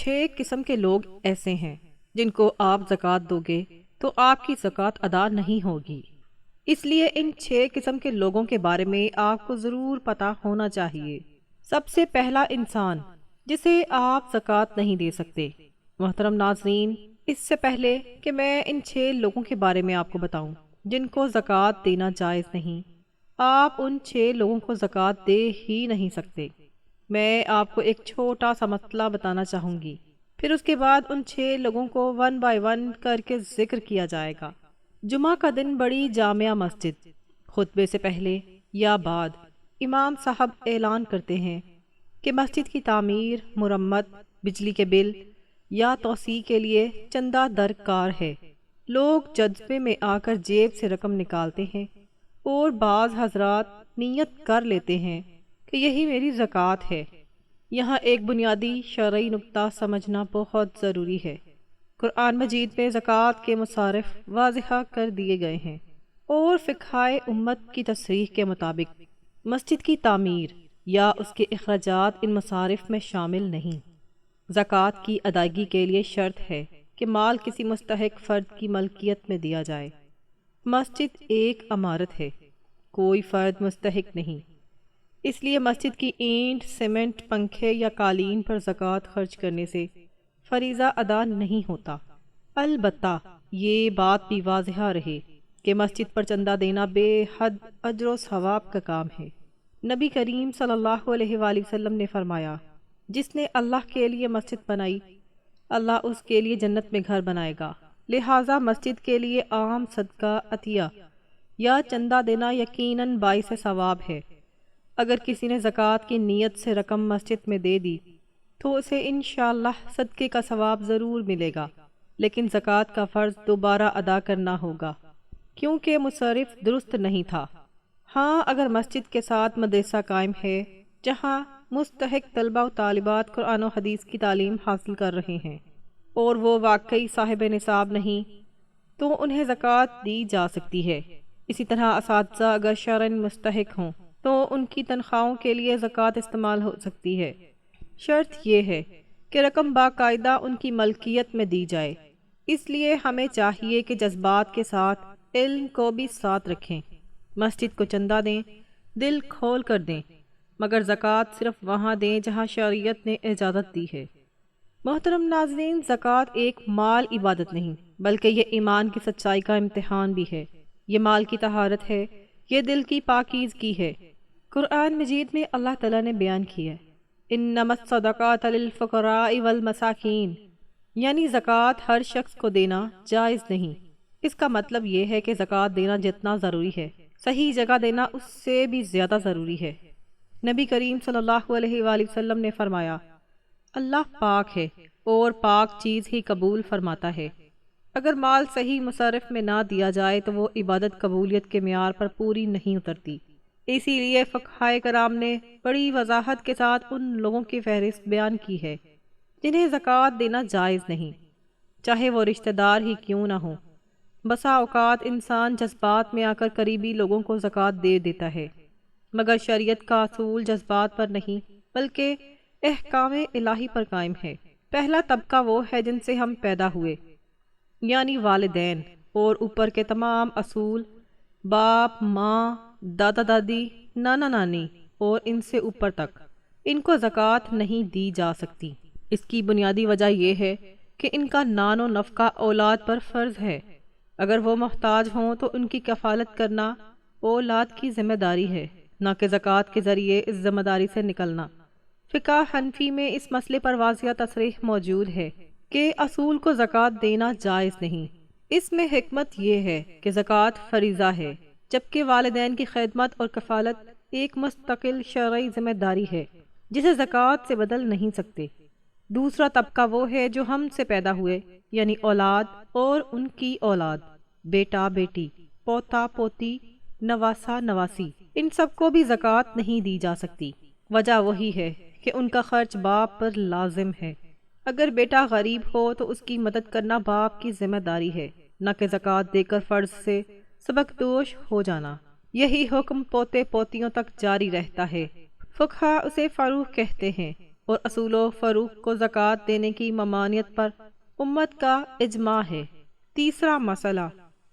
6 قسم کے لوگ ایسے ہیں جن کو آپ زکوٰۃ دو گے تو آپ کی زکوٰۃ ادا نہیں ہوگی۔ اس لیے ان 6 قسم کے لوگوں کے بارے میں آپ کو ضرور پتہ ہونا چاہیے۔ سب سے پہلا انسان جسے آپ زکوٰۃ نہیں دے سکتے۔ محترم ناظرین، اس سے پہلے کہ میں ان 6 لوگوں کے بارے میں آپ کو بتاؤں جن کو زکوٰۃ دینا جائز نہیں، آپ ان 6 لوگوں کو زکوٰۃ دے ہی نہیں سکتے۔ میں آپ کو ایک چھوٹا سا مسئلہ بتانا چاہوں گی، پھر اس کے بعد ان 6 لوگوں کو 1 بائی 1 کر کے ذکر کیا جائے گا۔ جمعہ کا دن بڑی جامع مسجد، خطبے سے پہلے یا بعد امام صاحب اعلان کرتے ہیں کہ مسجد کی تعمیر، مرمت، بجلی کے بل یا توسیع کے لیے چندہ درکار ہے۔ لوگ جذبے میں آ کر جیب سے رقم نکالتے ہیں اور بعض حضرات نیت کر لیتے ہیں کہ یہی میری زکوٰۃ ہے۔ یہاں ایک بنیادی شرعی نقطہ سمجھنا بہت ضروری ہے۔ قرآن مجید میں زکوٰۃ کے مصارف واضح کر دیے گئے ہیں اور فقہ امت کی تصریح کے مطابق مسجد کی تعمیر یا اس کے اخراجات ان مصارف میں شامل نہیں۔ زکوٰۃ کی ادائیگی کے لیے شرط ہے کہ مال کسی مستحق فرد کی ملکیت میں دیا جائے۔ مسجد ایک عمارت ہے، کوئی فرد مستحق نہیں، اس لیے مسجد کی اینٹ، سیمنٹ، پنکھے یا قالین پر زکوٰۃ خرچ کرنے سے فریضہ ادا نہیں ہوتا۔ البتہ یہ بات بھی واضح رہے کہ مسجد پر چندہ دینا بے حد اجر و ثواب کا کام ہے۔ نبی کریم صلی اللہ علیہ وآلہ وسلم نے فرمایا، جس نے اللہ کے لیے مسجد بنائی، اللہ اس کے لیے جنت میں گھر بنائے گا۔ لہٰذا مسجد کے لیے عام صدقہ، عطیہ یا چندہ دینا یقیناً باعث ثواب ہے۔ اگر کسی نے زکوٰۃ کی نیت سے رقم مسجد میں دے دی تو اسے انشاءاللہ صدقے کا ثواب ضرور ملے گا، لیکن زکوٰۃ کا فرض دوبارہ ادا کرنا ہوگا کیونکہ مصرف درست نہیں تھا۔ ہاں، اگر مسجد کے ساتھ مدرسہ قائم ہے جہاں مستحق طلبہ و طالبات قرآن و حدیث کی تعلیم حاصل کر رہے ہیں اور وہ واقعی صاحب نصاب نہیں تو انہیں زکوٰۃ دی جا سکتی ہے۔ اسی طرح اساتذہ اگر شرعاً مستحق ہوں تو ان کی تنخواہوں کے لیے زکوٰۃ استعمال ہو سکتی ہے۔ شرط یہ ہے کہ رقم باقاعدہ ان کی ملکیت میں دی جائے۔ اس لیے ہمیں چاہیے کہ جذبات کے ساتھ علم کو بھی ساتھ رکھیں، مسجد کو چندہ دیں، دل کھول کر دیں، مگر زکوٰۃ صرف وہاں دیں جہاں شریعت نے اجازت دی ہے۔ محترم ناظرین، زکوٰۃ ایک مال عبادت نہیں بلکہ یہ ایمان کی سچائی کا امتحان بھی ہے۔ یہ مال کی طہارت ہے، یہ دل کی پاکیزگی ہے۔ قرآن مجید میں اللہ تعالیٰ نے بیان کیا ہے، انما الصدقات للفقراء والمساکین، یعنی زکوٰۃ ہر شخص کو دینا جائز نہیں۔ اس کا مطلب یہ ہے کہ زکوٰۃ دینا جتنا ضروری ہے، صحیح جگہ دینا اس سے بھی زیادہ ضروری ہے۔ نبی کریم صلی اللہ علیہ وآلہ وسلم نے فرمایا، اللہ پاک ہے اور پاک چیز ہی قبول فرماتا ہے۔ اگر مال صحیح مصرف میں نہ دیا جائے تو وہ عبادت قبولیت کے معیار پر پوری نہیں اترتی۔ اسی لیے فقہائے کرام نے بڑی وضاحت کے ساتھ ان لوگوں کی فہرست بیان کی ہے جنہیں زکوٰۃ دینا جائز نہیں، چاہے وہ رشتہ دار ہی کیوں نہ ہو۔ بسا اوقات انسان جذبات میں آ کر قریبی لوگوں کو زکوٰۃ دے دیتا ہے، مگر شریعت کا اصول جذبات پر نہیں بلکہ احکام الہی پر قائم ہے۔ پہلا طبقہ وہ ہے جن سے ہم پیدا ہوئے، یعنی والدین، اور اوپر کے تمام اصول، باپ، ماں، دادا دادی، نانا نانی اور ان سے اوپر تک، ان کو زکوٰۃ نہیں دی جا سکتی۔ اس کی بنیادی وجہ یہ ہے کہ ان کا نان و نفقہ اولاد پر فرض ہے۔ اگر وہ محتاج ہوں تو ان کی کفالت کرنا اولاد کی ذمہ داری ہے، نہ کہ زکوٰۃ کے ذریعے اس ذمہ داری سے نکلنا۔ فقہ حنفی میں اس مسئلے پر واضح تصریح موجود ہے کہ اصول کو زکوٰۃ دینا جائز نہیں۔ اس میں حکمت یہ ہے کہ زکوٰۃ فریضہ ہے، جبکہ والدین کی خدمت اور کفالت ایک مستقل شرعی ذمہ داری ہے جسے زکوٰۃ سے بدل نہیں سکتے۔ دوسرا طبقہ وہ ہے جو ہم سے پیدا ہوئے، یعنی اولاد اور ان کی اولاد، بیٹا بیٹی، پوتا پوتی، نواسا نواسی، ان سب کو بھی زکوٰۃ نہیں دی جا سکتی۔ وجہ وہی ہے کہ ان کا خرچ باپ پر لازم ہے۔ اگر بیٹا غریب ہو تو اس کی مدد کرنا باپ کی ذمہ داری ہے، نہ کہ زکوٰۃ دے کر فرض سے سبکدوش ہو جانا۔ یہی حکم پوتے پوتیوں تک جاری رہتا ہے۔ فقہا اسے فروغ کہتے ہیں اور اصول و فروغ کو زکوٰۃ دینے کی ممانعت پر امت کا اجماع ہے۔ تیسرا مسئلہ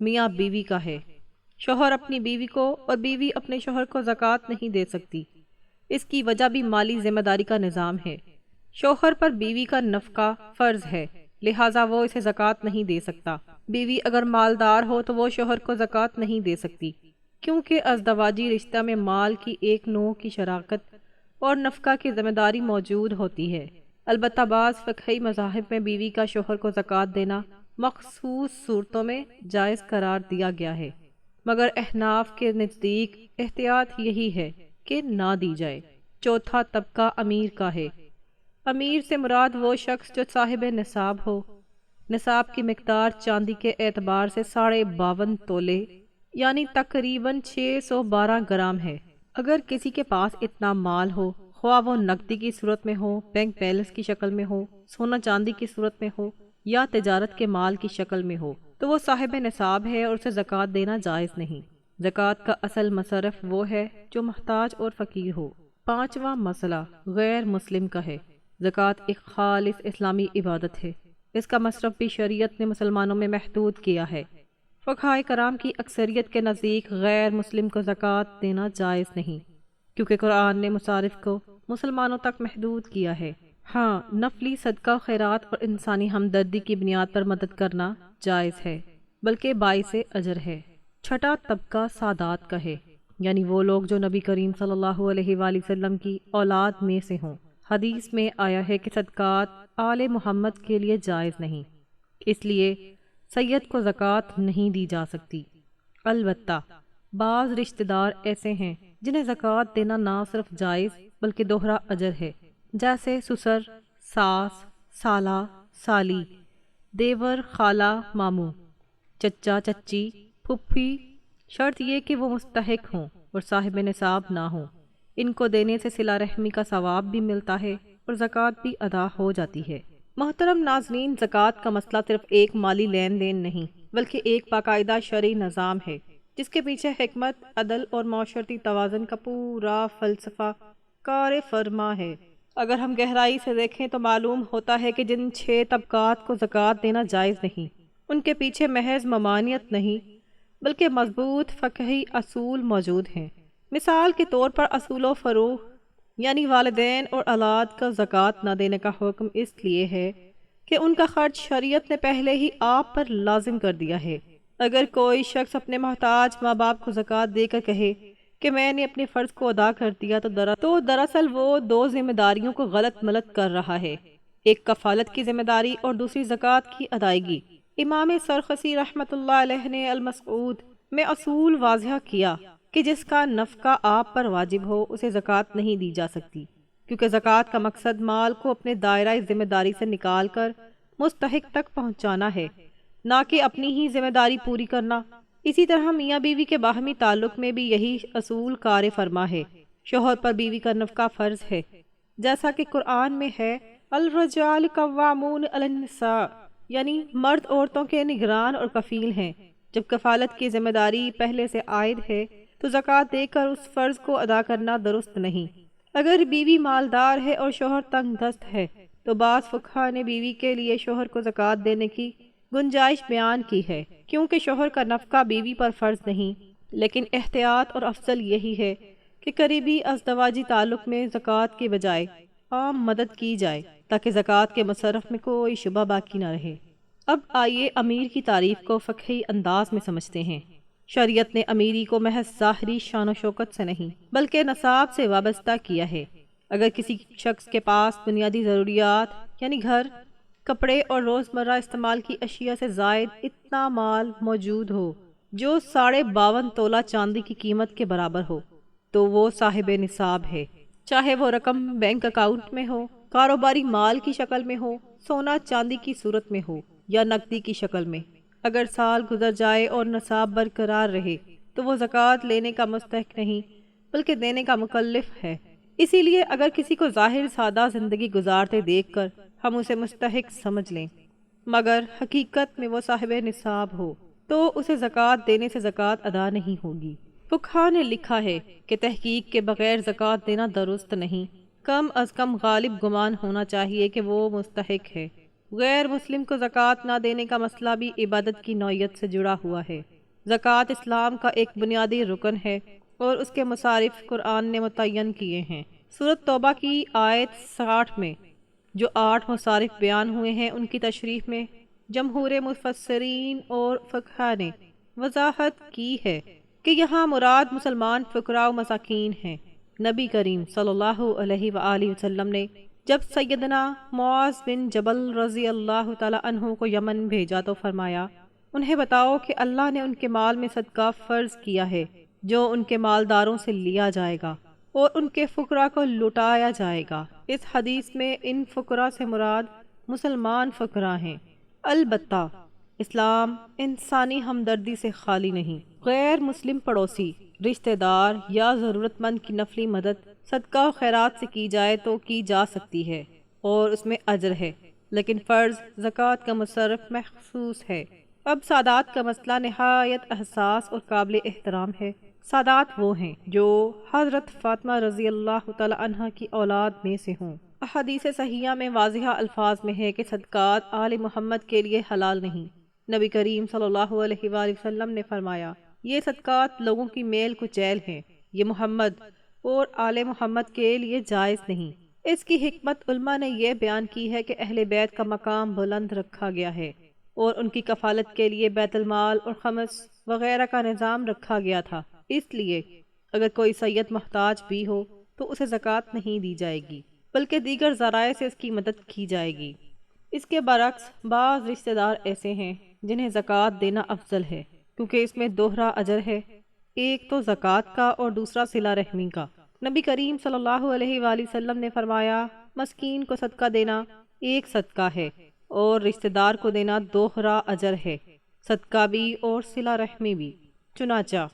میاں بیوی کا ہے۔ شوہر اپنی بیوی کو اور بیوی اپنے شوہر کو زکوٰۃ نہیں دے سکتی۔ اس کی وجہ بھی مالی ذمہ داری کا نظام ہے۔ شوہر پر بیوی کا نفقہ فرض ہے، لہٰذا وہ اسے زکوٰۃ نہیں دے سکتا۔ بیوی اگر مالدار ہو تو وہ شوہر کو زکوٰۃ نہیں دے سکتی، کیونکہ ازدواجی رشتہ میں مال کی ایک نوع کی شراکت اور نفقہ کی ذمہ داری موجود ہوتی ہے۔ البتہ بعض فقہی مذاہب میں بیوی کا شوہر کو زکوٰۃ دینا مخصوص صورتوں میں جائز قرار دیا گیا ہے، مگر احناف کے نزدیک احتیاط یہی ہے کہ نہ دی جائے۔ چوتھا طبقہ امیر کا ہے۔ امیر سے مراد وہ شخص جو صاحب نصاب ہو۔ نصاب کی مقدار چاندی کے اعتبار سے 52.5 تولے یعنی تقریباً 612 گرام ہے۔ اگر کسی کے پاس اتنا مال ہو، خواہ وہ نقدی کی صورت میں ہو، بینک بیلنس کی شکل میں ہو، سونا چاندی کی صورت میں ہو یا تجارت کے مال کی شکل میں ہو، تو وہ صاحب نصاب ہے اور اسے زکوٰۃ دینا جائز نہیں۔ زکوٰۃ کا اصل مصرف وہ ہے جو محتاج اور فقیر ہو۔ پانچواں مسئلہ غیر مسلم کا ہے۔ زکوٰۃ ایک خالص اسلامی عبادت ہے۔ اس کا مصرف بھی شریعت نے مسلمانوں میں محدود کیا ہے۔ فقہائے کرام کی اکثریت کے نزدیک غیر مسلم کو زکوٰۃ دینا جائز نہیں، کیونکہ قرآن نے مصارف کو مسلمانوں تک محدود کیا ہے۔ ہاں، نفلی صدقہ خیرات اور انسانی ہمدردی کی بنیاد پر مدد کرنا جائز ہے، بلکہ باعث اجر ہے۔ چھٹا طبقہ سادات کا ہے، یعنی وہ لوگ جو نبی کریم صلی اللہ علیہ وآلہ وسلم کی اولاد میں سے ہوں۔ حدیث میں آیا ہے کہ صدقات آل محمد کے لیے جائز نہیں، اس لیے سید کو زکوٰۃ نہیں دی جا سکتی۔ البتہ بعض رشتہ دار ایسے ہیں جنہیں زکوٰۃ دینا نہ صرف جائز بلکہ دوہرا اجر ہے، جیسے سسر، ساس، سالہ، سالی، دیور، خالہ، ماموں، چچا، چچی، پھپھی، شرط یہ کہ وہ مستحق ہوں اور صاحب نصاب نہ ہوں۔ ان کو دینے سے صلہ رحمی کا ثواب بھی ملتا ہے اور زکوٰۃ بھی ادا ہو جاتی ہے۔ محترم ناظرین، زکوٰۃ کا مسئلہ صرف ایک مالی لین دین نہیں بلکہ ایک باقاعدہ شرعی نظام ہے، جس کے پیچھے حکمت، عدل اور معاشرتی توازن کا پورا فلسفہ کار فرما ہے۔ اگر ہم گہرائی سے دیکھیں تو معلوم ہوتا ہے کہ جن 6 طبقات کو زکوٰۃ دینا جائز نہیں، ان کے پیچھے محض ممانعت نہیں بلکہ مضبوط فقہی اصول موجود ہیں۔ مثال کے طور پر اصول و فروغ یعنی والدین اور اولاد کا زکوٰۃ نہ دینے کا حکم اس لیے ہے کہ ان کا خرچ شریعت نے پہلے ہی آپ پر لازم کر دیا ہے۔ اگر کوئی شخص اپنے محتاج ماں باپ کو زکوٰۃ دے کر کہے کہ میں نے اپنے فرض کو ادا کر دیا تو دراصل وہ 2 ذمہ داریوں کو غلط ملت کر رہا ہے، ایک کفالت کی ذمہ داری اور دوسری زکوٰۃ کی ادائیگی۔ امام سرخسی رحمۃ اللہ علیہ نے المسعود میں اصول واضح کیا کہ جس کا نفقہ آپ پر واجب ہو اسے زکوٰۃ نہیں دی جا سکتی، کیونکہ زکوٰۃ کا مقصد مال کو اپنے دائرۂ ذمہ داری سے نکال کر مستحق تک پہنچانا ہے، نہ کہ اپنی ہی ذمہ داری پوری کرنا۔ اسی طرح میاں بیوی کے باہمی تعلق میں بھی یہی اصول کار فرما ہے۔ شوہر پر بیوی کا نفقہ فرض ہے، جیسا کہ قرآن میں ہے الرجال قوامون علی النساء، یعنی مرد عورتوں کے نگران اور کفیل ہیں۔ جب کفالت کی ذمہ داری پہلے سے عائد ہے تو زکوٰۃ دے کر اس فرض کو ادا کرنا درست نہیں۔ اگر بیوی مالدار ہے اور شوہر تنگ دست ہے تو بعض فقہا نے بیوی کے لیے شوہر کو زکوٰۃ دینے کی گنجائش بیان کی ہے، کیونکہ شوہر کا نفقہ بیوی پر فرض نہیں، لیکن احتیاط اور افضل یہی ہے کہ قریبی ازدواجی تعلق میں زکوٰۃ کے بجائے عام مدد کی جائے تاکہ زکوٰۃ کے مصرف میں کوئی شبہ باقی نہ رہے۔ اب آئیے امیر کی تعریف کو فقہی انداز میں سمجھتے ہیں۔ شریعت نے امیری کو محض ظاہری شان و شوکت سے نہیں بلکہ نصاب سے وابستہ کیا ہے۔ اگر کسی شخص کے پاس بنیادی ضروریات یعنی گھر، کپڑے اور روزمرہ استعمال کی اشیاء سے زائد اتنا مال موجود ہو جو 52.5 تولہ چاندی کی قیمت کے برابر ہو تو وہ صاحب نصاب ہے، چاہے وہ رقم بینک اکاؤنٹ میں ہو، کاروباری مال کی شکل میں ہو، سونا چاندی کی صورت میں ہو یا نقدی کی شکل میں۔ اگر سال گزر جائے اور نصاب برقرار رہے تو وہ زکوٰۃ لینے کا مستحق نہیں بلکہ دینے کا مکلف ہے۔ اسی لیے اگر کسی کو ظاہر سادہ زندگی گزارتے دیکھ کر ہم اسے مستحق سمجھ لیں مگر حقیقت میں وہ صاحب نصاب ہو تو اسے زکوٰۃ دینے سے زکوٰۃ ادا نہیں ہوگی۔ فقہا نے لکھا ہے کہ تحقیق کے بغیر زکوٰۃ دینا درست نہیں، کم از کم غالب گمان ہونا چاہیے کہ وہ مستحق ہے۔ غیر مسلم کو زکوٰۃ نہ دینے کا مسئلہ بھی عبادت کی نوعیت سے جڑا ہوا ہے۔ زکوٰۃ اسلام کا ایک بنیادی رکن ہے اور اس کے مصارف قرآن نے متعین کیے ہیں۔ سورۃ توبہ کی آیت 60 میں جو 8 مصارف بیان ہوئے ہیں، ان کی تشریح میں جمہور مفسرین اور فقہاء نے وضاحت کی ہے کہ یہاں مراد مسلمان فقراء و مساکین ہیں۔ نبی کریم صلی اللہ علیہ وآلہ وسلم نے جب سیدنا معاذ بن جبل رضی اللہ تعالی عنہ کو یمن بھیجا تو فرمایا، انہیں بتاؤ کہ اللہ نے ان کے مال میں صدقہ فرض کیا ہے جو ان کے مالداروں سے لیا جائے گا اور ان کے فقراء کو لٹایا جائے گا۔ اس حدیث میں ان فقراء سے مراد مسلمان فقراء ہیں۔ البتہ اسلام انسانی ہمدردی سے خالی نہیں۔ غیر مسلم پڑوسی، رشتہ دار یا ضرورت مند کی نفلی مدد صدقہ و خیرات سے کی جائے تو کی جا سکتی ہے اور اس میں اجر ہے، لیکن فرض زکوٰۃ کا مصرف مخصوص ہے۔ اب سادات کا مسئلہ نہایت حساس اور قابل احترام ہے۔ سادات وہ ہیں جو حضرت فاطمہ رضی اللہ تعالی عنہ کی اولاد میں سے ہوں۔ احادیث صحیحہ میں واضح الفاظ میں ہے کہ صدقات آل محمد کے لیے حلال نہیں۔ نبی کریم صلی اللہ علیہ وآلہ وسلم نے فرمایا، یہ صدقات لوگوں کی میل کچیل ہیں، یہ محمد اور آل محمد کے لیے جائز نہیں۔ اس کی حکمت علماء نے یہ بیان کی ہے کہ اہل بیت کا مقام بلند رکھا گیا ہے اور ان کی کفالت کے لیے بیت المال اور خمس وغیرہ کا نظام رکھا گیا تھا۔ اس لیے اگر کوئی سید محتاج بھی ہو تو اسے زکوٰۃ نہیں دی جائے گی، بلکہ دیگر ذرائع سے اس کی مدد کی جائے گی۔ اس کے برعکس بعض رشتہ دار ایسے ہیں جنہیں زکوٰۃ دینا افضل ہے، کیونکہ اس میں دوہرا اجر ہے، ایک تو زکوٰۃ کا اور دوسرا صلہ رحمی کا۔ نبی کریم صلی اللہ علیہ وآلہ وسلم نے فرمایا، مسکین کو صدقہ دینا ایک صدقہ ہے اور رشتہ دار کو دینا دوہرا اجر ہے، صدقہ بھی اور صلہ رحمی بھی۔ چنانچہ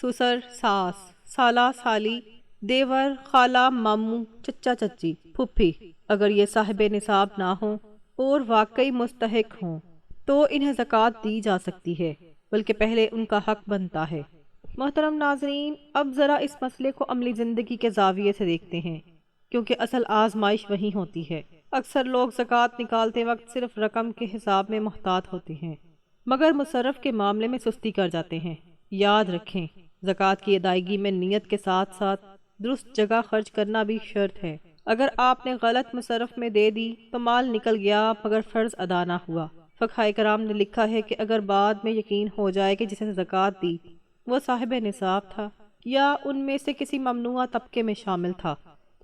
سسر، ساس، سالہ، سالی، دیور، خالہ، ماموں، چچا چچی، پھپھی اگر یہ صاحب نصاب نہ ہوں اور واقعی مستحق ہوں تو انہیں زکوٰۃ دی جا سکتی ہے، بلکہ پہلے ان کا حق بنتا ہے۔ محترم ناظرین، اب ذرا اس مسئلے کو عملی زندگی کے زاویے سے دیکھتے ہیں، کیونکہ اصل آزمائش وہی ہوتی ہے۔ اکثر لوگ زکوٰۃ نکالتے وقت صرف رقم کے حساب میں محتاط ہوتے ہیں، مگر مصرف کے معاملے میں سستی کر جاتے ہیں۔ یاد رکھیں، زکوٰۃ کی ادائیگی میں نیت کے ساتھ ساتھ درست جگہ خرچ کرنا بھی شرط ہے۔ اگر آپ نے غلط مصرف میں دے دی تو مال نکل گیا مگر فرض ادا نہ ہوا۔ فقہاء کرام نے لکھا ہے کہ اگر بعد میں یقین ہو جائے کہ جسے زکوٰۃ دی وہ صاحب نصاب تھا یا ان میں سے کسی ممنوعہ طبقے میں شامل تھا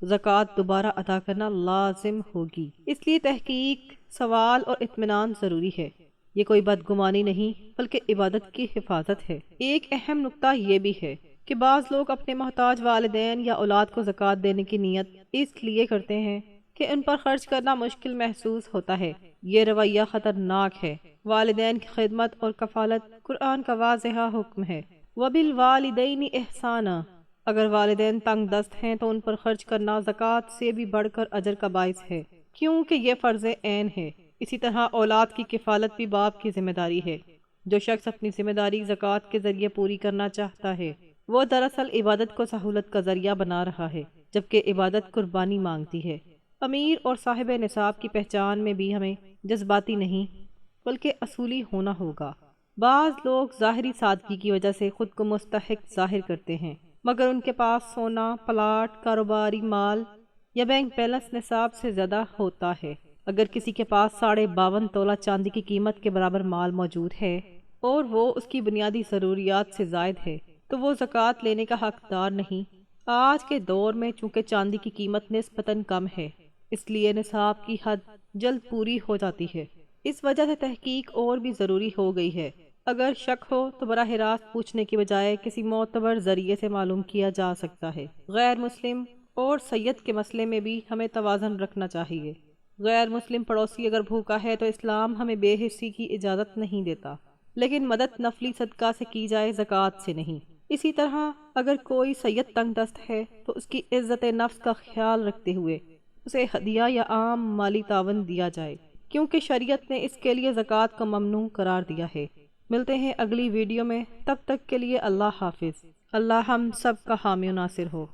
تو زکوٰۃ دوبارہ ادا کرنا لازم ہوگی۔ اس لیے تحقیق، سوال اور اطمینان ضروری ہے۔ یہ کوئی بدگمانی نہیں بلکہ عبادت کی حفاظت ہے۔ ایک اہم نکتہ یہ بھی ہے کہ بعض لوگ اپنے محتاج والدین یا اولاد کو زکوٰۃ دینے کی نیت اس لیے کرتے ہیں کہ ان پر خرچ کرنا مشکل محسوس ہوتا ہے۔ یہ رویہ خطرناک ہے۔ والدین کی خدمت اور کفالت قرآن کا واضح حکم ہے۔ وَبِالْوَالِدَيْنِ إِحْسَانًا، اگر والدین تنگ دست ہیں تو ان پر خرچ کرنا زکوٰۃ سے بھی بڑھ کر اجر کا باعث ہے، کیونکہ یہ فرض عین ہے۔ اسی طرح اولاد کی کفالت بھی باپ کی ذمہ داری ہے۔ جو شخص اپنی ذمہ داری زکوٰۃ کے ذریعے پوری کرنا چاہتا ہے وہ دراصل عبادت کو سہولت کا ذریعہ بنا رہا ہے، جبکہ عبادت قربانی مانگتی ہے۔ امیر اور صاحب نصاب کی پہچان میں بھی ہمیں جذباتی نہیں بلکہ اصولی ہونا ہوگا۔ بعض لوگ ظاہری سادگی کی وجہ سے خود کو مستحق ظاہر کرتے ہیں، مگر ان کے پاس سونا، پلاٹ، کاروباری مال یا بینک بیلنس نصاب سے زیادہ ہوتا ہے۔ اگر کسی کے پاس 52.5 تولہ چاندی کی قیمت کے برابر مال موجود ہے اور وہ اس کی بنیادی ضروریات سے زائد ہے تو وہ زکوٰۃ لینے کا حقدار نہیں۔ آج کے دور میں چونکہ چاندی کی قیمت نسبتاً کم ہے، اس لیے نصاب کی حد جلد پوری ہو جاتی ہے۔ اس وجہ سے تحقیق اور بھی ضروری ہو گئی ہے۔ اگر شک ہو تو براہ راست پوچھنے کی بجائے کسی معتبر ذریعے سے معلوم کیا جا سکتا ہے۔ غیر مسلم اور سید کے مسئلے میں بھی ہمیں توازن رکھنا چاہیے۔ غیر مسلم پڑوسی اگر بھوکا ہے تو اسلام ہمیں بے حسی کی اجازت نہیں دیتا، لیکن مدد نفلی صدقہ سے کی جائے، زکوٰۃ سے نہیں۔ اسی طرح اگر کوئی سید تنگ دست ہے تو اس کی عزت نفس کا خیال رکھتے ہوئے اسے ہدیہ یا عام مالی تعاون دیا جائے، کیونکہ شریعت نے اس کے لیے زکوٰۃ کو ممنوع قرار دیا ہے۔ ملتے ہیں اگلی ویڈیو میں، تب تک کے لیے اللہ حافظ۔ اللہ ہم سب کا حامی و ناصر ہو۔